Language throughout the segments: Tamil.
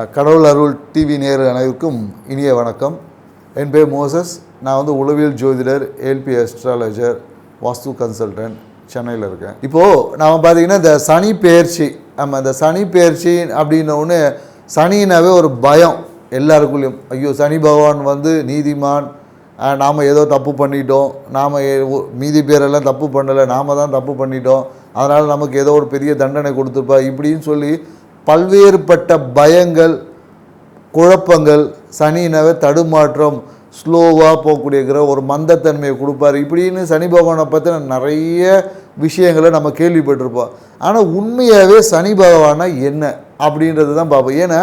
கடவுள் அருள் டிவி நேயர்கள் அனைவருக்கும் இனிய வணக்கம். என் பேர் மோசஸ். நான் வந்து உளவியல் ஜோதிடர், ஏல்பி அஸ்ட்ராலஜர், வாஸ்து கன்சல்டன்ட், சென்னையில் இருக்கேன். இப்போது நாம் பார்த்திங்கன்னா இந்த சனி பெயர்ச்சி, நம்ம இந்த சனி பெயர்ச்சி அப்படின்னோடனே சனினாவே ஒரு பயம் எல்லாருக்குள்ளேயும். ஐயோ, சனி பகவான் வந்து நீதிமான், நாம் ஏதோ தப்பு பண்ணிட்டோம், நாம் மீதி பேரெல்லாம் தப்பு பண்ணலை, நாம் தான் தப்பு பண்ணிட்டோம், அதனால் நமக்கு ஏதோ ஒரு பெரிய தண்டனை கொடுத்துருப்பா இப்படின்னு சொல்லி பல்வேறுபட்ட பயங்கள், குழப்பங்கள், சனினாவே தடுமாற்றம், ஸ்லோவாக போகக்கூடிய ஒரு மந்தத்தன்மையை கொடுப்பார். இப்படின்னு சனி பகவானை பற்றின நிறைய விஷயங்களை நம்ம கேள்விப்பட்டிருப்போம். ஆனால் உண்மையாகவே சனி பகவானா என்ன அப்படின்றது தான் பார்ப்போம். ஏன்னா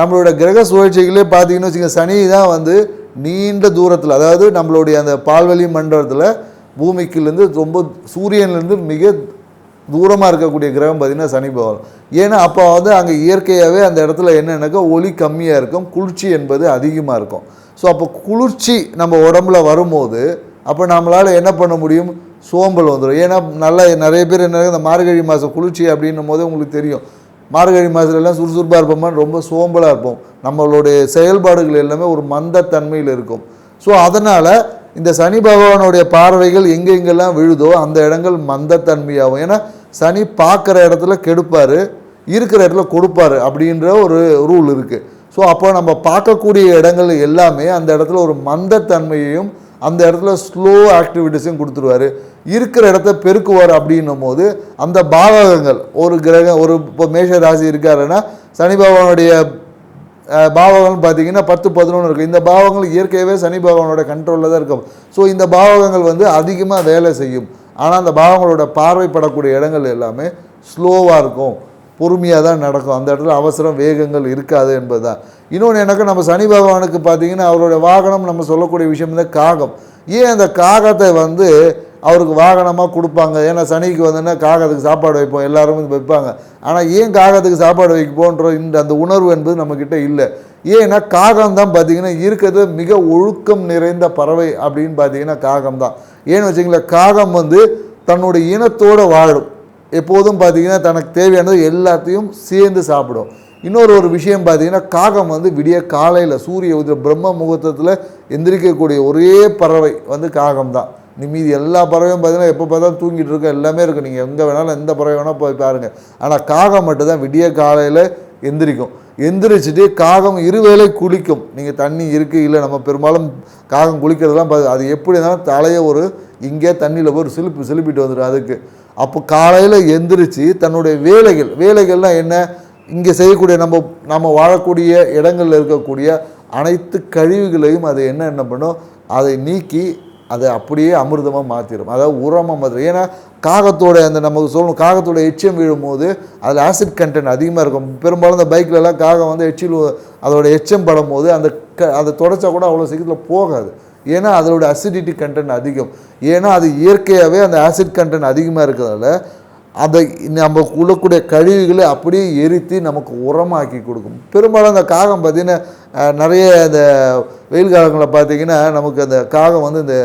நம்மளோட கிரக சுழற்சிகளே பார்த்தீங்கன்னு வச்சுக்கோங்க, சனி தான் வந்து நீண்ட தூரத்தில், அதாவது நம்மளுடைய அந்த பால்வெளி மண்டலத்தில் பூமிக்குலேருந்து ரொம்ப சூரியன்லேருந்து மிக தூரமாக இருக்கக்கூடிய கிரகம் பார்த்திங்கன்னா சனி பகவான். ஏன்னா அப்போ வந்து அங்கே இயற்கையாகவே அந்த இடத்துல என்னென்னாக்கா ஒளி கம்மியாக இருக்கும், குளிர்ச்சி என்பது அதிகமாக இருக்கும். ஸோ அப்போ குளிர்ச்சி நம்ம உடம்புல வரும்போது அப்போ நம்மளால் என்ன பண்ண முடியும், சோம்பல் வந்துடும். ஏன்னா நிறைய பேர் என்ன, இந்த மார்கழி மாதம் குளிர்ச்சி அப்படின்னும் போது உங்களுக்கு தெரியும், மார்கழி மாதத்துலலாம் சுறுசுறுப்பாக இருப்போமா, ரொம்ப சோம்பலாக இருப்போம், நம்மளுடைய செயல்பாடுகள் எல்லாமே ஒரு மந்தத்தன்மையில் இருக்கும். ஸோ அதனால் இந்த சனி பகவானுடைய பார்வைகள் எங்கெங்கெல்லாம் விழுதோ அந்த இடங்கள் மந்தத்தன்மையாகும். ஏன்னா சனி பார்க்குற இடத்துல கெடுப்பார், இருக்கிற இடத்துல கொடுப்பார் அப்படின்ற ஒரு ரூல் இருக்குது. ஸோ அப்போ நம்ம பார்க்கக்கூடிய இடங்கள் எல்லாமே அந்த இடத்துல ஒரு மந்தத்தன்மையையும் அந்த இடத்துல ஸ்லோ ஆக்டிவிட்டிஸையும் கொடுத்துருவார். இருக்கிற இடத்த பெருக்குவார். அப்படின்னும் போது அந்த பாவகங்கள், ஒரு கிரகம், ஒரு இப்போ மேஷ ராசி இருக்காருன்னா சனி பகவானுடைய பாவகங்கள் பார்த்திங்கன்னா 10, 11 இருக்குது. இந்த பாவங்கள் இயற்கையாகவே சனி பகவானோட கண்ட்ரோலில் தான் இருக்கும். ஸோ இந்த பாவகங்கள் வந்து அதிகமாக வேலை செய்யும். ஆனால் அந்த பாவங்களோட பார்வைப்படக்கூடிய இடங்கள் எல்லாமே ஸ்லோவாக இருக்கும், பொறுமையாக தான் நடக்கும், அந்த இடத்துல அவசரம் வேகங்கள் இருக்காது என்பது தான். இன்னொன்று எனக்கு நம்ம சனி பகவானுக்கு பார்த்திங்கன்னா அவருடைய வாகனம் நம்ம சொல்லக்கூடிய விஷயம் தான் காகம். ஏன் அந்த காகத்தை வந்து அவருக்கு வாகனமாக கொடுப்பாங்க? ஏன்னா சனிக்கு வந்துன்னா காகத்துக்கு சாப்பாடு வைப்போம், எல்லாரும் வைப்பாங்க. ஆனால் ஏன் காகத்துக்கு சாப்பாடு வைப்போன்ற அந்த உணர்வு என்பது நம்மக்கிட்ட இல்லை. ஏன்னா காகம் தான் பார்த்திங்கன்னா இருக்கிறது மிக ஒழுக்கம் நிறைந்த பறவை அப்படின்னு பார்த்திங்கன்னா காகம் தான். ஏன்னு வச்சிங்களேன், காகம் வந்து தன்னுடைய இனத்தோடு வாழும். எப்போதும் பார்த்திங்கன்னா தனக்கு தேவையானது எல்லாத்தையும் சேர்ந்து சாப்பிடும். இன்னொரு விஷயம் பார்த்திங்கன்னா, காகம் வந்து விடிய காலையில் சூரிய உதய பிரம்ம முகூர்த்தத்தில் எந்திரிக்கக்கூடிய ஒரே பறவை வந்து காகம் தான். மீதி எல்லா பறவையும் பார்த்திங்கன்னா எப்போ பார்த்தாலும் தூங்கிட்டு இருக்க எல்லாமே இருக்குது. நீங்கள் எங்கே வேணாலும் எந்த பறவை வேணால் போய் பாருங்கள். ஆனால் காகம் மட்டும்தான் விடிய காலையில் எந்திரிக்கும். எந்திரிச்சிட்டு காகம் இருவேளை குளிக்கும். நீங்கள் தண்ணி இருக்குது இல்லை, நம்ம பெரும்பாலும் காகம் குளிக்கிறதுலாம் அது எப்படி இருந்தாலும் தலையை ஒரு இங்கே தண்ணியில் போய் ஒரு சிலுப்பிட்டு வந்துடும் அதுக்கு. அப்போ காலையில் எந்திரிச்சு தன்னுடைய வேலைகள்லாம் என்ன, இங்கே செய்யக்கூடிய நம்ம வாழக்கூடிய இடங்களில் இருக்கக்கூடிய அனைத்து கழிவுகளையும் அது என்ன பண்ணும், அதை நீக்கி அதை அப்படியே அமிர்தமாக மாற்றிடும், அதாவது உரமாக மாற்றிடும். ஏன்னா காகத்தோட அந்த நமக்கு சொல்லணும், காகத்தோட எச்சம் விழும்போது அதில் ஆசிட் கண்டென்ட் அதிகமாக இருக்கும். பெரும்பாலும் இந்த பைக்கிலலாம் காகம் வந்து அதோட எச்சம் படும் போது அதை தொடச்சா கூட அவ்வளோ சீக்கிரத்தில் போகாது. ஏன்னா அதோட அசிடிட்டி கண்டென்ட் அதிகம். ஏன்னா அது இயற்கையாகவே அந்த ஆசிட் கண்டென்ட் அதிகமாக இருக்கிறதால அதை நம்ம உள்ளக்கூடிய கழிவுகளை அப்படியே எரித்து நமக்கு உரமாக்கி கொடுக்கும். பெரும்பாலும் அந்த காகம் பார்த்திங்கன்னா நிறைய இந்த வெயில் காலங்களில் பார்த்திங்கன்னா நமக்கு அந்த காகம் வந்து இந்த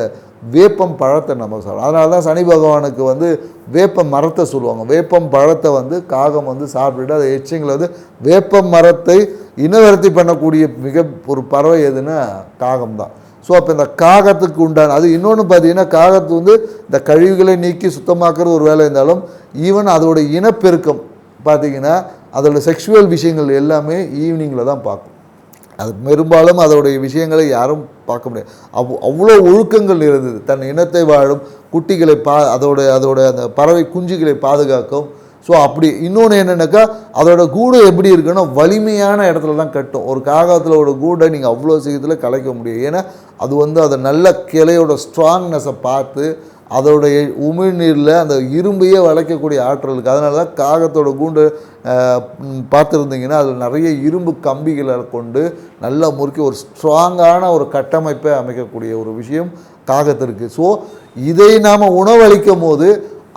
வேப்பம் பழத்தை நம்ம சாப்பிடும். அதனால தான் சனி பகவானுக்கு வந்து வேப்ப மரத்தை சொல்லுவாங்க. வேப்பம் பழத்தை வந்து காகம் வந்து சாப்பிட்டுட்டு அதை எச்சிங்களை வந்து வேப்ப மரத்தை இனவர்த்தி பண்ணக்கூடிய மிக ஒரு பறவை எதுன்னா காகம் தான். ஸோ அப்போ இந்த காகத்துக்கு உண்டான அது இன்னொன்று பார்த்திங்கன்னா, காகத்து வந்து இந்த கழிவுகளை நீக்கி சுத்தமாக்குறது ஒரு வேலை இருந்தாலும் ஈவன் அதோட இனப்பெருக்கம் பார்த்திங்கன்னா அதோட செக்ஷுவல் விஷயங்கள் எல்லாமே ஈவினிங்கில் தான் பார்க்கும். அது பெரும்பாலும் அதோடைய விஷயங்களை யாரும் பார்க்க முடியாது. அவ்வளோ ஒழுக்கங்கள் இருந்தது. தன் இனத்தை வாழும் குட்டிகளை அதோட அந்த பறவை குஞ்சுகளை பாதுகாக்கும். ஸோ அப்படி இன்னொன்று என்னென்னாக்கா, அதோட கூடு எப்படி இருக்குன்னா வலிமையான இடத்துல தான் கட்டும். ஒரு காகத்தோட கூடை நீங்கள் அவ்வளோ சீக்கிரத்தில் கலைக்க முடியும். ஏன்னா அது வந்து அதை நல்ல கிளையோட ஸ்ட்ராங்னஸை பார்த்து அதோடைய உமிழ்நீரில் அந்த இரும்பையே வளைக்கக்கூடிய ஆற்றல் இருக்குது. அதனால தான் காகத்தோட கூண்டு பார்த்துருந்தீங்கன்னா அதில் நிறைய இரும்பு கம்பிகளை கொண்டு நல்லா முறுக்கி ஒரு ஸ்ட்ராங்கான ஒரு கட்டமைப்பை அமைக்கக்கூடிய ஒரு விஷயம் காகத்திற்கு. ஸோ இதை நாம் உணவளிக்கும் போது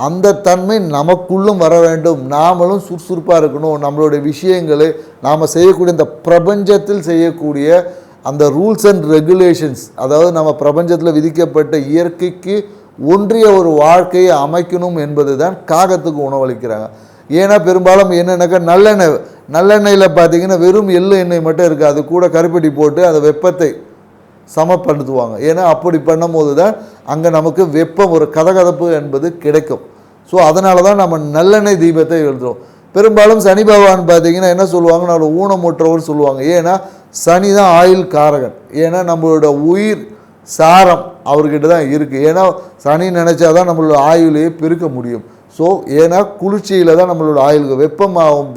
அந்த தன்மை நமக்குள்ளும் வர வேண்டும். நாமளும் சுறுசுறுப்பாக இருக்கணும். நம்மளுடைய விஷயங்களை நாம் செய்யக்கூடிய இந்த பிரபஞ்சத்தில் செய்யக்கூடிய அந்த ரூல்ஸ் அண்ட் ரெகுலேஷன்ஸ், அதாவது நம்ம பிரபஞ்சத்தில் விதிக்கப்பட்ட இயற்கைக்கு ஒன்றிய ஒரு வாழ்க்கையை அமைக்கணும் என்பது தான் காகத்துக்கு உணவளிக்கிறாங்க. ஏன்னா பெரும்பாலும் என்னென்னாக்கா நல்லெண்ணெய் நல்லெண்ணெயில் பார்த்தீங்கன்னா வெறும் எள்ளு எண்ணெய் மட்டும் இருக்குது, அது கூட கருப்பட்டி போட்டு அந்த வெப்பத்தை சமப்படுத்துவாங்க. ஏன்னா அப்படி பண்ணும்போது தான் அங்கே நமக்கு வெப்பம் ஒரு கதகதப்பு என்பது கிடைக்கும். ஸோ அதனால தான் நம்ம நல்லெண்ணெய் தீபத்தை எழுதுகிறோம். பெரும்பாலும் சனி பகவான் பார்த்தீங்கன்னா என்ன சொல்லுவாங்க, நம்மளோட ஊனமுற்றவர் சொல்லுவாங்க. ஏன்னா சனி தான் ஆயுள் காரகன். ஏன்னா நம்மளோட உயிர் சாரம் அவர்கிட்ட தான் இருக்குது. ஏன்னா சனி நினச்சா தான் நம்மளோட ஆயுளையே பெருக்க முடியும். ஸோ ஏன்னா குளிர்ச்சியில் தான் நம்மளோட ஆயுளுக்கு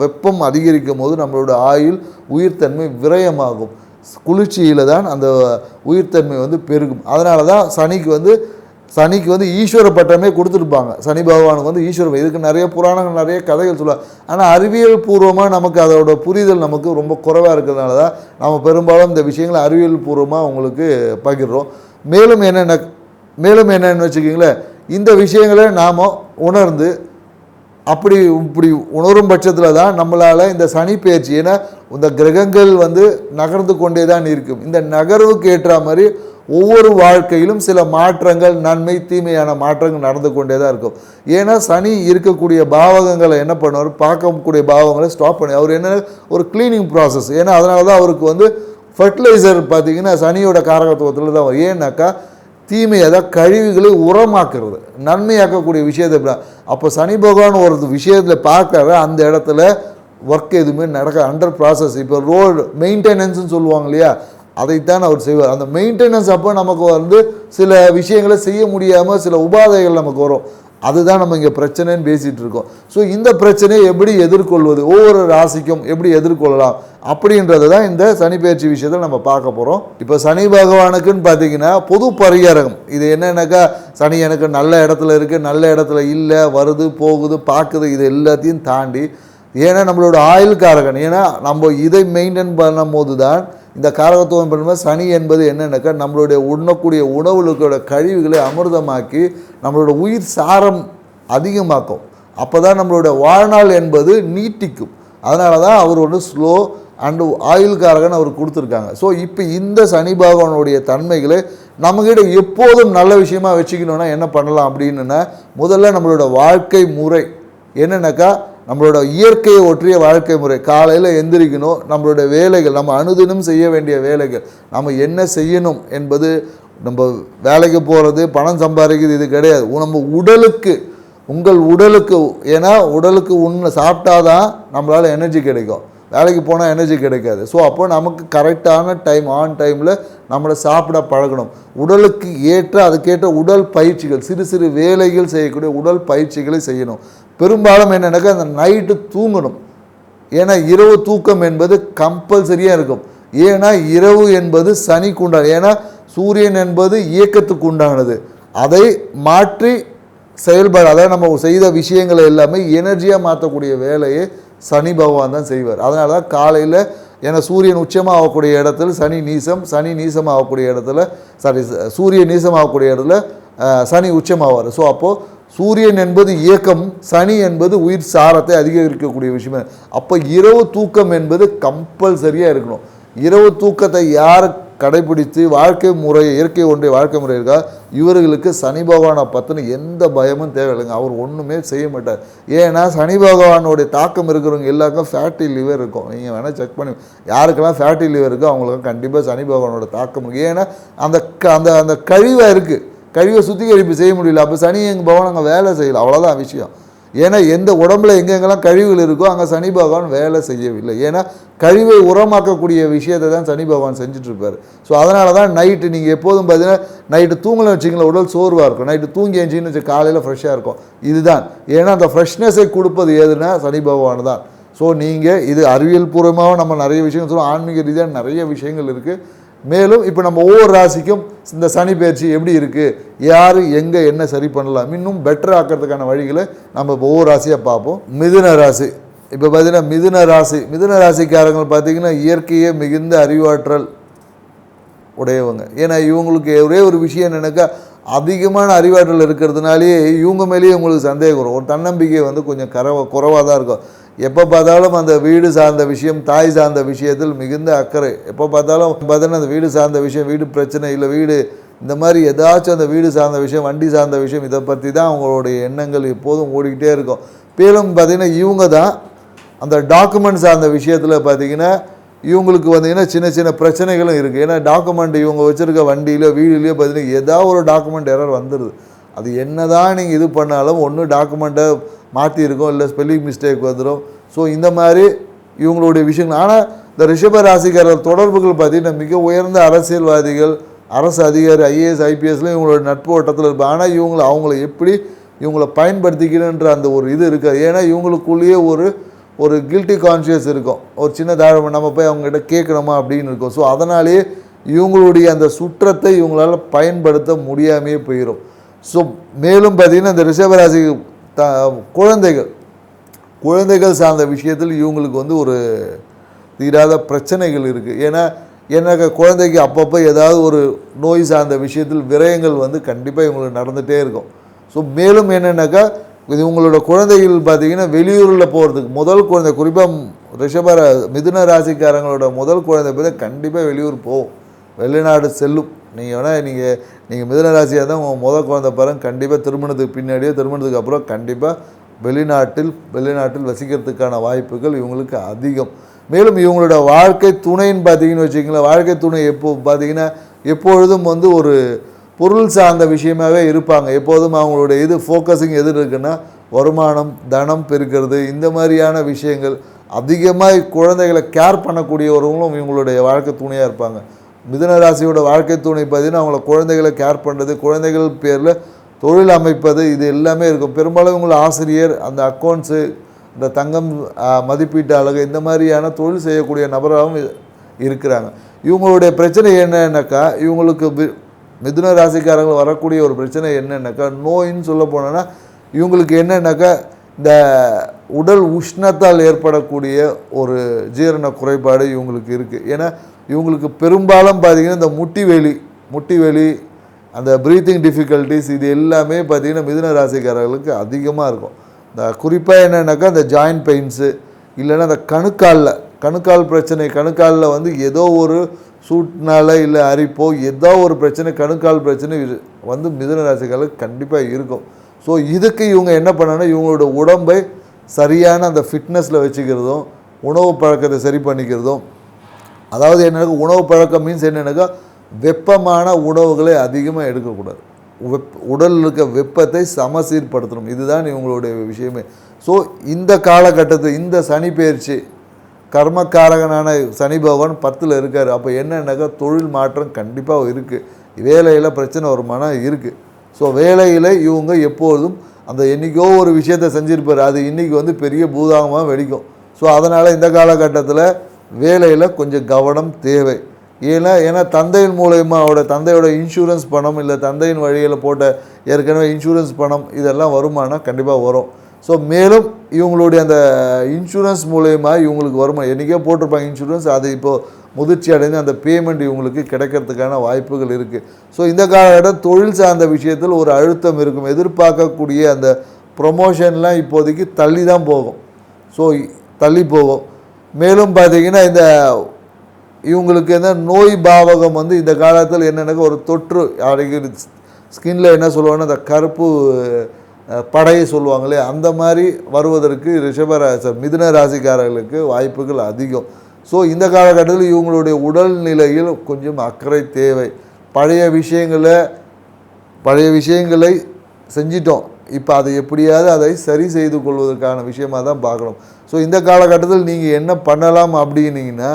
வெப்பம் அதிகரிக்கும் போது நம்மளோட ஆயுள் உயிர்த்தன்மை விரயமாகும். குளிர்ச்சியில் தான் அந்த உயிர்த்தன்மை வந்து பெருகும். அதனால தான் சனிக்கு வந்து ஈஸ்வர பட்டமே கொடுத்துருப்பாங்க. சனி பகவானுக்கு வந்து ஈஸ்வரம். இதுக்கு நிறைய புராணங்கள் நிறைய கதைகள் சொல்லுவாங்க. ஆனால் அறிவியல் பூர்வமாக நமக்கு அதோட புரிதல் நமக்கு ரொம்ப குறைவாக இருக்கிறதுனால தான் நம்ம பெரும்பாலும் இந்த விஷயங்களை அறிவியல் பூர்வமாக உங்களுக்கு பகிர்றோம். மேலும் என்னென்னு வச்சுக்கிங்களேன், இந்த விஷயங்களை நாம் உணர்ந்து இப்படி உணரும் பட்சத்தில் தான் நம்மளால் இந்த சனி பெயர்ச்சி, ஏன்னா இந்த கிரகங்கள் வந்து நகர்ந்து கொண்டே தான் இருக்கும். இந்த நகர்வுக்கு ஏற்ற மாதிரி ஒவ்வொரு வாழ்க்கையிலும் சில மாற்றங்கள், நன்மை தீமையான மாற்றங்கள் நடந்து கொண்டே தான் இருக்கும். ஏன்னா சனி இருக்கக்கூடிய பாவகங்களை என்ன பண்ணுவார், பார்க்கக்கூடிய பாவங்களை ஸ்டாப் பண்ணி அவர் என்ன ஒரு கிளீனிங் ப்ராசஸ். ஏன்னா அதனால தான் அவருக்கு வந்து ஃபர்டிலைசர் பார்த்திங்கன்னா சனியோட காரகத்துவத்தில் தான் வரும். ஏன்னாக்கா தீமை, அதாவது கழிவுகளை உரமாக்குறது, நன்மையாக்கக்கூடிய விஷயத்தை. அப்போ சனி பகவான் ஒரு விஷயத்தில் பார்க்குற அந்த இடத்துல ஒர்க் எதுவுமே நடக்க அண்டர் ப்ராசஸ். இப்போ ரோடு மெயின்டெனன்ஸ்னு சொல்லுவாங்க இல்லையா, அதைத்தான் அவர் செய்வார். அந்த மெயின்டெனன்ஸ் அப்போ நமக்கு வந்து சில விஷயங்களை செய்ய முடியாமல் சில உபாதைகள் நமக்கு வரும். அதுதான் நம்ம இங்கே பிரச்சனைன்னு பேசிகிட்டு இருக்கோம். ஸோ இந்த பிரச்சனையை எப்படி எதிர்கொள்வது, ஒவ்வொரு ராசிக்கும் எப்படி எதிர்கொள்ளலாம் அப்படின்றது தான் இந்த சனி பெயர்ச்சி விஷயத்தில் நம்ம பார்க்க போகிறோம். இப்போ சனி பகவானுக்குன்னு பார்த்தீங்கன்னா பொது பரிகாரம் இது என்னன்னாக்கா, சனி எனக்கு நல்ல இடத்துல இருக்குது, நல்ல இடத்துல இல்லை, வருது போகுது பார்க்குது, இது எல்லாத்தையும் தாண்டி, ஏன்னா நம்மளோட ஆயுள் காரகன். ஏன்னா நம்ம இதை மெயின்டைன் பண்ணும் போது தான் இந்த காரகத்துவம் பண்ணும்போது சனி என்பது என்னென்னாக்கா நம்மளுடைய உண்ணக்கூடிய உணவுகளோட கழிவுகளை அமிர்தமாக்கி நம்மளோட உயிர் சாரம் அதிகமாக்கும். அப்போ தான் நம்மளோட வாழ்நாள் என்பது நீட்டிக்கும். அதனால தான் அவர் ஒன்று ஸ்லோ அண்டு ஆயுள் காரகன் அவர் கொடுத்துருக்காங்க. ஸோ இப்போ இந்த சனி பகவானுடைய தன்மைகளை நம்மகிட்ட எப்போதும் நல்ல விஷயமா வச்சுக்கணுன்னா என்ன பண்ணலாம் அப்படின்னா, முதல்ல நம்மளோட வாழ்க்கை முறை என்னென்னாக்கா நம்மளோட இயற்கையை ஒற்றிய வாழ்க்கை முறை. காலையில் எந்திரிக்கணும், நம்மளோட வேலைகள், நம்ம அனுதினம் செய்ய வேண்டிய வேலைகள், நம்ம என்ன செய்யணும் என்பது, நம்ம வேலைக்கு போகிறது பணம் சம்பாதிக்கிறது இது கிடையாது. நம்ம உங்கள் உடலுக்கு, ஏன்னா உடலுக்கு சாப்பிட்டாதான் நம்மளால் எனர்ஜி கிடைக்கும், வேலைக்கு போனால் எனர்ஜி கிடைக்காது. ஸோ அப்போ நமக்கு கரெக்டான டைம், ஆன் டைமில் நம்மளை சாப்பிட பழகணும். உடலுக்கு ஏற்ற அதுக்கேற்ற உடல் பயிற்சிகள், சிறு சிறு வேலைகள் செய்யக்கூடிய உடல் பயிற்சிகளை செய்யணும். பெரும்பாலும் என்னென்னாக்கா அந்த நைட்டு தூங்கணும். ஏன்னா இரவு தூக்கம் என்பது கம்பல்சரியாக இருக்கும். ஏன்னா இரவு என்பது சனிக்கு உண்டானது. ஏன்னா சூரியன் என்பது இயக்கத்துக்கு உண்டானது. அதை மாற்றி செயல்பாடு, அதாவது நம்ம செய்த விஷயங்களை எல்லாமே எனர்ஜியாக மாற்றக்கூடிய வேலையை சனி பகவான் தான் செய்வார். அதனால தான் காலையில், ஏன்னா சூரியன் உச்சமாக ஆகக்கூடிய இடத்துல சனி நீசம் ஆகக்கூடிய இடத்துல சூரியன் நீசம் ஆகக்கூடிய இடத்துல சனி உச்சமாவார். ஸோ அப்போது சூரியன் என்பது இயக்கம், சனி என்பது உயிர் சாரத்தை அதிகரிக்கக்கூடிய விஷயம். அப்போ இரவு தூக்கம் என்பது கம்பல்சரியாக இருக்கணும். இரவு தூக்கத்தை யார் கடைபிடித்து வாழ்க்கை முறை, இயற்கை ஒன்றிய வாழ்க்கை முறை இருக்கா, இவர்களுக்கு சனி பகவானை பற்றின எந்த பயமும் தேவையில்லைங்க. அவர் ஒன்றுமே செய்ய மாட்டார். ஏன்னா சனி பகவானுடைய தாக்கம் இருக்கிறவங்க எல்லாருக்கும் ஃபேட்டி லிவர் இருக்கும். நீங்கள் வேணால் செக் பண்ணி, யாருக்கெல்லாம் ஃபேட்டி லிவர் இருக்கோ அவங்களுக்கு கண்டிப்பாக சனி பகவானோட தாக்கம் இருக்குது. ஏன்னா அந்த கழிவாக இருக்குது, கழிவை சுத்திகரிப்பு செய்ய முடியல. அப்போ சனி எங்கள் பகவான் அங்கே வேலை செய்யலை, அவ்வளோதான் விஷயம். ஏன்னா எந்த உடம்புல எங்கெங்கெல்லாம் கழிவுகள் இருக்கோ அங்கே சனி பகவான் வேலை செய்யவில்லை. ஏன்னா கழிவை உரமாக்கக்கூடிய விஷயத்தை தான் சனி பகவான் செஞ்சுட்ருப்பார். ஸோ அதனால தான் நைட்டு நீங்கள் எப்போதும் பார்த்தீங்கன்னா நைட்டு தூங்கலாம் வச்சிங்களேன், உடல் சோர்வாக இருக்கும். நைட்டு தூங்கி எழுச்சின்னு வச்சு காலையில் ஃப்ரெஷ்ஷாக இருக்கும். இதுதான், ஏன்னா அந்த ஃப்ரெஷ்னஸை கொடுப்பது எதுனா சனி பகவான் தான். ஸோ நீங்கள் இது அறிவியல் பூர்வமாக நம்ம நிறைய விஷயங்கள் சொல்லுவோம், ஆன்மீக ரீதியாக நிறைய விஷயங்கள் இருக்குது. மேலும் இப்போ நம்ம ஒவ்வொரு ராசிக்கும் இந்த சனி பெயர்ச்சி எப்படி இருக்குது, யார் எங்கே என்ன சரி பண்ணலாம், இன்னும் பெட்டர் ஆக்கிறதுக்கான வழிகளை நம்ம இப்போ ஒவ்வொரு ராசியாக பார்ப்போம். மிதுன ராசி. இப்போ பார்த்தீங்கன்னா மிதுன ராசிக்காரங்கள் பார்த்திங்கன்னா இயற்கையே மிகுந்த அறிவாற்றல் உடையவங்க. ஏன்னா இவங்களுக்கு ஒரே ஒரு விஷயம் என்னென்னாக்கா, அதிகமான அறிவாற்றல் இருக்கிறதுனாலேயே இவங்க மேலேயே உங்களுக்கு சந்தேகம் வரும். ஒரு தன்னம்பிக்கை வந்து கொஞ்சம் குறைவாக தான் இருக்கும். எப்போ பார்த்தாலும் அந்த வீடு சார்ந்த விஷயம், தாய் சார்ந்த விஷயத்தில் மிகுந்த அக்கறை. எப்போ பார்த்தாலும் பார்த்தீங்கன்னா அந்த வீடு சார்ந்த விஷயம், வீடு பிரச்சனை, இல்லை வீடு இந்த மாதிரி ஏதாச்சும் அந்த வீடு சார்ந்த விஷயம், வண்டி சார்ந்த விஷயம், இதை பற்றி தான் அவங்களுடைய எண்ணங்கள் எப்போதும் ஓடிக்கிட்டே இருக்கும். மேலும் பார்த்திங்கன்னா இவங்க தான் அந்த டாக்குமெண்ட்ஸ் அந்த விஷயத்தில் பார்த்தீங்கன்னா இவங்களுக்கு வந்தீங்கன்னா சின்ன சின்ன பிரச்சனைகளும் இருக்குது. ஏன்னா டாக்குமெண்ட் இவங்க வச்சுருக்க வண்டியிலோ வீடியோலையோ பார்த்தீங்கன்னா ஏதாவது ஒரு டாக்குமெண்ட் எரர் வந்துடுது. அது என்ன தான் நீங்கள் இது பண்ணாலும் ஒன்று டாக்குமெண்ட்டை மாற்றிருக்கோம், இல்லை ஸ்பெல்லிங் மிஸ்டேக் வந்துடும். ஸோ இந்த மாதிரி இவங்களுடைய விஷயங்கள். ஆனால் இந்த ரிஷப ராசிக்காரர் தொடர்புகள் பார்த்தீங்கன்னா மிக உயர்ந்த அரசியல்வாதிகள், அரசு அதிகாரி, ஐஏஎஸ் ஐபிஎஸ்லையும் இவங்களோட நட்பு வட்டத்தில் இருப்பாங்க. ஆனால் அவங்கள எப்படி இவங்களை பயன்படுத்திக்கணுன்ற அந்த ஒரு இது இருக்காது. ஏன்னா இவங்களுக்குள்ளேயே ஒரு கில்ட்டி கான்ஷியஸ் இருக்கும், ஒரு சின்ன தாழ்வு, நம்ம போய் அவங்ககிட்ட கேட்கணுமா அப்படின்னு இருக்கும். ஸோ அதனாலேயே இவங்களுடைய அந்த சுற்றத்தை இவங்களால் பயன்படுத்த முடியாமையே போயிடும். ஸோ மேலும் பார்த்திங்கன்னா இந்த ரிஷபராசி குழந்தைகள் சார்ந்த விஷயத்தில் இவங்களுக்கு ஒரு தீராத பிரச்சனைகள் இருக்குது. ஏன்னா எனக்கு குழந்தைக்கு அப்பப்போ ஏதாவது ஒரு நோய் சார்ந்த விஷயத்தில் விரயங்கள் கண்டிப்பாக இவங்களுக்கு நடந்துகிட்டே இருக்கும். ஸோ மேலும் என்னென்னாக்கா இவங்களோட குழந்தைகள் பார்த்திங்கன்னா வெளியூரில் போகிறதுக்கு முதல் குழந்தை, குறிப்பாக மிதுன ராசிக்காரங்களோட முதல் குழந்தை பார்த்தா கண்டிப்பாக வெளியூர் போகும், வெளிநாடு செல்லும். நீங்கள் வேணால் நீங்கள் மிதுன ராசியாக தான் உங்கள் முதல் குழந்தை பாருங்க, கண்டிப்பாக திருமணத்துக்கு பின்னாடியோ திருமணத்துக்கு அப்புறம் கண்டிப்பாக வெளிநாட்டில் வசிக்கிறதுக்கான வாய்ப்புகள் இவங்களுக்கு அதிகம். மேலும் இவங்களோட வாழ்க்கை துணைன்னு பார்த்தீங்கன்னு வச்சுக்கிங்களேன், வாழ்க்கை துணை பார்த்தீங்கன்னா எப்பொழுதும் ஒரு பொருள் சார்ந்த விஷயமாகவே இருப்பாங்க. எப்போதும் அவங்களுடைய ஃபோக்கஸிங் எது இருக்குன்னா வருமானம், தனம் பெருக்கிறது, இந்த மாதிரியான விஷயங்கள். அதிகமாக குழந்தைகளை கேர் பண்ணக்கூடியவர்களும் இவங்களுடைய வாழ்க்கை துணையாக இருப்பாங்க. மிதுன ராசியோட வாழ்க்கை துணை பார்த்தீங்கன்னா அவங்கள குழந்தைகளை கேர் பண்ணுறது, குழந்தைகள் பேரில் தொழில் அமைப்பது, இது எல்லாமே இருக்கும். பெரும்பாலும் இவங்கள ஆசிரியர், அந்த அக்கௌண்ட்ஸு, இந்த தங்கம் மதிப்பீட்டு அழகு, இந்த மாதிரியான தொழில் செய்யக்கூடிய நபராகவும் இருக்கிறாங்க. இவங்களுடைய பிரச்சனை என்னன்னாக்கா இவங்களுக்கு மிதுன ராசிக்காரர்கள் வரக்கூடிய ஒரு பிரச்சனை என்னன்னாக்கா நோயின்னு சொல்ல போனோன்னா இவங்களுக்கு என்னன்னாக்கா இந்த உடல் உஷ்ணத்தால் ஏற்படக்கூடிய ஒரு ஜீரண குறைபாடு இவங்களுக்கு இருக்குது. ஏன்னா இவங்களுக்கு பெரும்பாலும் பார்த்திங்கன்னா இந்த முட்டி வலி அந்த ப்ரீத்திங் டிஃபிகல்ட்டிஸ், இது எல்லாமே பார்த்திங்கன்னா மிதுன ராசிக்காரர்களுக்கு அதிகமாக இருக்கும். இந்த குறிப்பாக என்னென்னாக்கா இந்த ஜாயின்ட் பெயின்ஸு, இல்லைன்னா அந்த கணுக்கால் பிரச்சனை, கணுக்காலில் ஏதோ ஒரு சூட்னால இல்லை அரிப்போ ஏதோ ஒரு பிரச்சனை, கணுக்கால் பிரச்சனை மிதுன ராசிக்காரர்களுக்கு கண்டிப்பாக இருக்கும். ஸோ இதுக்கு இவங்க என்ன பண்ணணும்னா இவங்களோட உடம்பை சரியான அந்த ஃபிட்னஸில் வச்சுக்கிறதும், உணவு பழக்கத்தை சரி பண்ணிக்கிறதும். அதாவது என்னென்னா உணவு பழக்கம் மீன்ஸ் என்னென்னாக்கா வெப்பமான உணவுகளை அதிகமாக எடுக்கக்கூடாது, உடலில் இருக்க வெப்பத்தை சமசீர்படுத்தணும். இதுதான் இவங்களுடைய விஷயமே. ஸோ இந்த காலகட்டத்தில் இந்த சனி பயிற்சி கர்மக்காரகனான சனி பகவான் 10ல் இருக்கார். அப்போ என்னென்னாக்கா தொழில் மாற்றம் கண்டிப்பாக இருக்குது, வேலையில் பிரச்சனை வருமானம் இருக்குது. ஸோ வேலையில் இவங்க எப்போதும் அந்த என்றைக்கோ ஒரு விஷயத்தை செஞ்சுருப்பார், அது இன்றைக்கி பெரிய பூதாகமாக வெடிக்கும். ஸோ அதனால் இந்த காலகட்டத்தில் வேலையில் கொஞ்சம் கவனம் தேவை. ஏன்னா தந்தையின் மூலயமா தந்தையோட இன்சூரன்ஸ் பணம், இல்லை தந்தையின் வழியில் போட்ட ஏற்கனவே இன்சூரன்ஸ் பணம், இதெல்லாம் வருமானம் கண்டிப்பாக வரும். ஸோ மேலும் இவங்களுடைய அந்த இன்சூரன்ஸ் மூலயமா இவங்களுக்கு வருமானம், என்றைக்கே போட்டிருப்பாங்க இன்சூரன்ஸ், அது இப்போது முதிர்ச்சி அடைந்து அந்த பேமெண்ட் இவங்களுக்கு கிடைக்கிறதுக்கான வாய்ப்புகள் இருக்குது. ஸோ இந்த காலகட்டம் தொழில் சார்ந்த விஷயத்தில் ஒரு அழுத்தம் இருக்கும். எதிர்பார்க்கக்கூடிய அந்த ப்ரொமோஷன்லாம் இப்போதைக்கு தள்ளி தான் போகும். ஸோ தள்ளி போகும். மேலும் பார்த்திங்கன்னா இந்த இவங்களுக்கு நோய் பாவகம் இந்த காலத்தில் என்னென்னாக்கா ஒரு தொற்று, யாருக்கு ஸ்கின்ல என்ன சொல்லுவாங்கன்னா அந்த கருப்பு படையை சொல்லுவாங்களே, அந்த மாதிரி வருவதற்கு மிதுன ராசிக்காரர்களுக்கு வாய்ப்புகள் அதிகம். ஸோ இந்த காலகட்டத்தில் இவங்களுடைய உடல்நிலையில் கொஞ்சம் அக்கறை தேவை. பழைய விஷயங்களை செஞ்சிட்டோம், இப்போ அதை எப்படியாவது அதை சரி செய்து கொள்வதற்கான விஷயமாக தான் பார்க்கணும். ஸோ இந்த காலகட்டத்தில் நீங்கள் என்ன பண்ணலாம் அப்படின்னீங்கன்னா,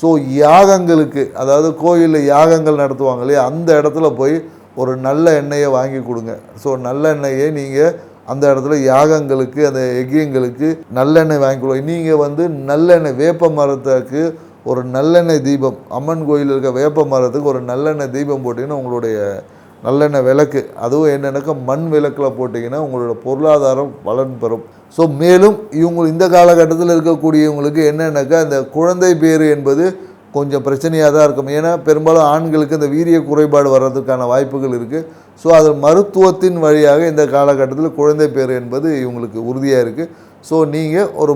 ஸோ யாகங்களுக்கு, அதாவது கோயிலில் யாகங்கள் நடத்துவாங்க இல்லையா, அந்த இடத்துல போய் ஒரு நல்ல எண்ணெயை வாங்கி கொடுங்க. ஸோ நல்லெண்ணெயை நீங்கள் அந்த இடத்துல யாகங்களுக்கு, அந்த யஜ்யங்களுக்கு நல்லெண்ணெய் வாங்கி கொடுங்க. நீங்கள் நல்லெண்ணெய், வேப்ப மரத்துக்கு ஒரு நல்லெண்ணெய் தீபம், அம்மன் கோயில் இருக்க வேப்ப மரத்துக்கு ஒரு நல்லெண்ணெய் தீபம் போட்டிங்கன்னா உங்களுடைய நல்லெண்ணெய் விளக்கு, அதுவும் என்னென்னாக்கா மண் விளக்கில் போட்டிங்கன்னா உங்களோட பொருளாதாரம் பலன் பெறும். ஸோ மேலும் இந்த காலகட்டத்தில் இருக்கக்கூடியவங்களுக்கு என்னென்னாக்கா இந்த குழந்தை பேர் என்பது கொஞ்சம் பிரச்சனையாக தான் இருக்கும். ஏன்னா பெரும்பாலும் ஆண்களுக்கு இந்த வீரிய குறைபாடு வர்றதுக்கான வாய்ப்புகள் இருக்குது. ஸோ அது மருத்துவத்தின் வழியாக இந்த காலகட்டத்தில் குழந்தை பேர் என்பது இவங்களுக்கு உறுதியாக இருக்குது. ஸோ நீங்கள் ஒரு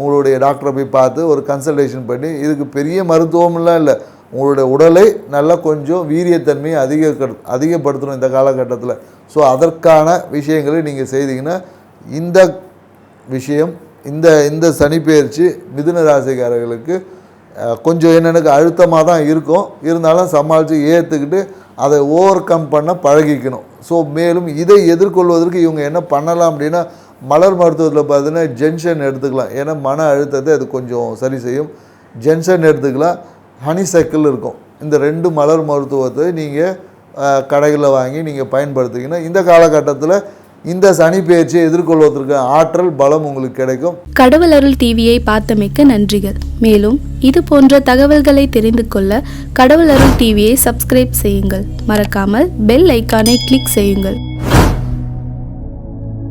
உங்களுடைய டாக்டரை போய் பார்த்து ஒரு கன்சல்டேஷன் பண்ணி, இதுக்கு பெரிய மருத்துவம்லாம் இல்லை, உங்களுடைய உடலை நல்லா கொஞ்சம் வீரியத்தன்மையை அதிகப்படுத்தணும் இந்த காலகட்டத்தில். ஸோ அதற்கான விஷயங்களை நீங்கள் செய்தீங்கன்னா இந்த விஷயம் இந்த சனி பெயர்ச்சி மிதுன ராசிக்காரர்களுக்கு கொஞ்சம் என்னென்னு அழுத்தமாக தான் இருக்கும், இருந்தாலும் சமாளித்து ஏற்றுக்கிட்டு அதை ஓவர் கம் பண்ண பழகிக்கணும். ஸோ மேலும் இதை எதிர்கொள்வதற்கு இவங்க என்ன பண்ணலாம் அப்படின்னா, மலர் மருத்துவத்தில் பார்த்தீங்கன்னா ஜென்ஷன் எடுத்துக்கலாம். ஏன்னா மன அழுத்தத்தை அது கொஞ்சம் சரி செய்யும். ஜென்ஷன் எடுத்துக்கலாம். ஹனி சைக்கிள் இருக்கும். இந்த 2 மலர் மருத்துவத்தை நீங்கள் கடைகளில் வாங்கி நீங்கள் பயன்படுத்திங்கன்னா இந்த காலகட்டத்தில் இந்த சனி பெயர்ச்சியை எதிர்கொள்வதற்கு ஆற்றல் பலம் உங்களுக்கு கிடைக்கும். கடவுள் அருள் டிவியை பார்த்தமைக்க நன்றிகள். மேலும் இது போன்ற தகவல்களை தெரிந்து கொள்ள கடவுள் அருள் டிவியை சப்ஸ்கிரைப் செய்யுங்கள். மறக்காமல் பெல் ஐக்கானை கிளிக் செய்யுங்கள்.